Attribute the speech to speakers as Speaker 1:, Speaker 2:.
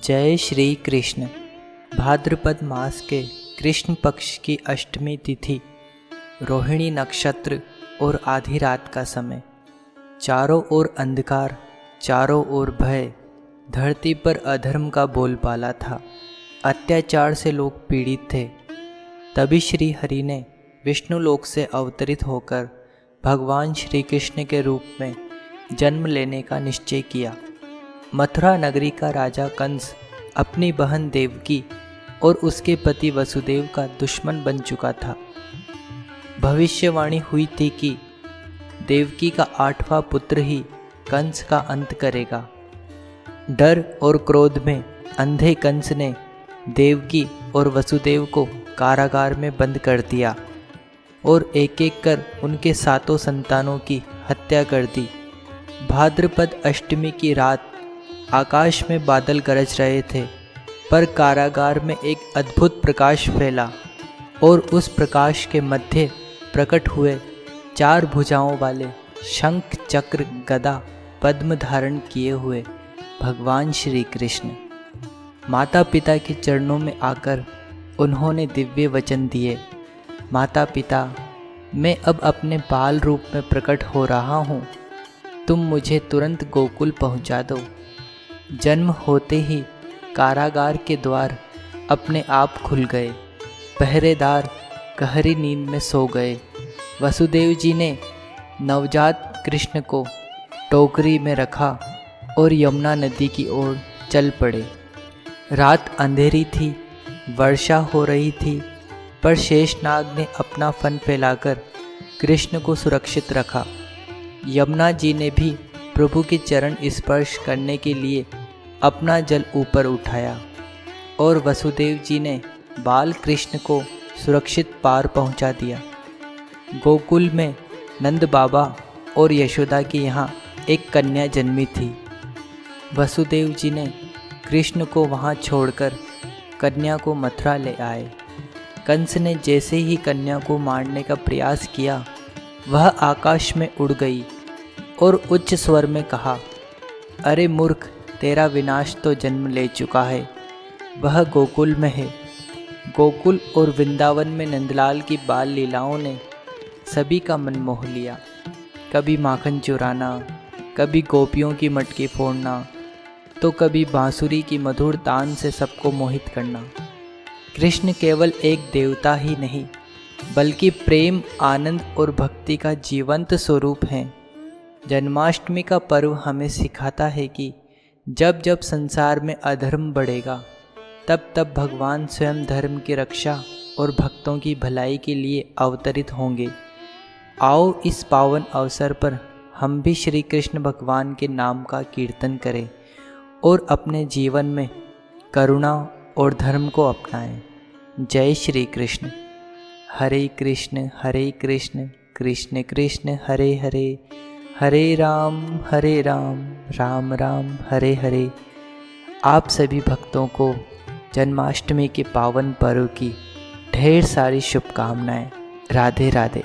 Speaker 1: जय श्री कृष्ण। भाद्रपद मास के कृष्ण पक्ष की अष्टमी तिथि, रोहिणी नक्षत्र और आधी रात का समय। चारों ओर अंधकार, चारों ओर भय, धरती पर अधर्म का बोलबाला था। अत्याचार से लोग पीड़ित थे। तभी श्री हरि ने विष्णु लोक से अवतरित होकर भगवान श्री कृष्ण के रूप में जन्म लेने का निश्चय किया। मथुरा नगरी का राजा कंस अपनी बहन देवकी और उसके पति वसुदेव का दुश्मन बन चुका था। भविष्यवाणी हुई थी कि देवकी का 8वां पुत्र ही कंस का अंत करेगा। डर और क्रोध में अंधे कंस ने देवकी और वसुदेव को कारागार में बंद कर दिया और एक एक कर उनके 7 संतानों की हत्या कर दी। भाद्रपद अष्टमी की रात आकाश में बादल गरज रहे थे, पर कारागार में एक अद्भुत प्रकाश फैला और उस प्रकाश के मध्य प्रकट हुए 4 भुजाओं वाले शंख चक्र गदा पद्म धारण किए हुए भगवान श्री कृष्ण। माता पिता के चरणों में आकर उन्होंने दिव्य वचन दिए, माता पिता, मैं अब अपने बाल रूप में प्रकट हो रहा हूँ, तुम मुझे तुरंत गोकुल पहुँचा दो। जन्म होते ही कारागार के द्वार अपने आप खुल गए। पहरेदार गहरी नींद में सो गए। वसुदेव जी ने नवजात कृष्ण को टोकरी में रखा और यमुना नदी की ओर चल पड़े। रात अंधेरी थी, वर्षा हो रही थी, पर शेषनाग ने अपना फन फैलाकर कृष्ण को सुरक्षित रखा। यमुना जी ने भी प्रभु के चरण स्पर्श करने के लिए अपना जल ऊपर उठाया और वसुदेव जी ने बाल कृष्ण को सुरक्षित पार पहुंचा दिया। गोकुल में नंद बाबा और यशोदा के यहाँ एक कन्या जन्मी थी। वसुदेव जी ने कृष्ण को वहाँ छोड़कर कन्या को मथुरा ले आए। कंस ने जैसे ही कन्या को मारने का प्रयास किया, वह आकाश में उड़ गई और उच्च स्वर में कहा, अरे मूर्ख, तेरा विनाश तो जन्म ले चुका है। वह गोकुल में है। गोकुल और वृंदावन में नंदलाल की बाल लीलाओं ने सभी का मन मोह लिया। कभी माखन चुराना, कभी गोपियों की मटकी फोड़ना, तो कभी बांसुरी की मधुर तान से सबको मोहित करना। कृष्ण केवल एक देवता ही नहीं, बल्कि प्रेम, आनंद और भक्ति का जीवंत स्वरूप हैं। जन्माष्टमी का पर्व हमें सिखाता है कि जब जब संसार में अधर्म बढ़ेगा, तब तब भगवान स्वयं धर्म की रक्षा और भक्तों की भलाई के लिए अवतरित होंगे। आओ इस पावन अवसर पर हम भी श्री कृष्ण भगवान के नाम का कीर्तन करें और अपने जीवन में करुणा और धर्म को अपनाएं। जय श्री कृष्ण। हरे कृष्ण कृष्ण कृष्ण हरे हरे, हरे राम राम राम हरे हरे। आप सभी भक्तों को जन्माष्टमी के पावन पर्व की ढेर सारी शुभकामनाएं। राधे राधे।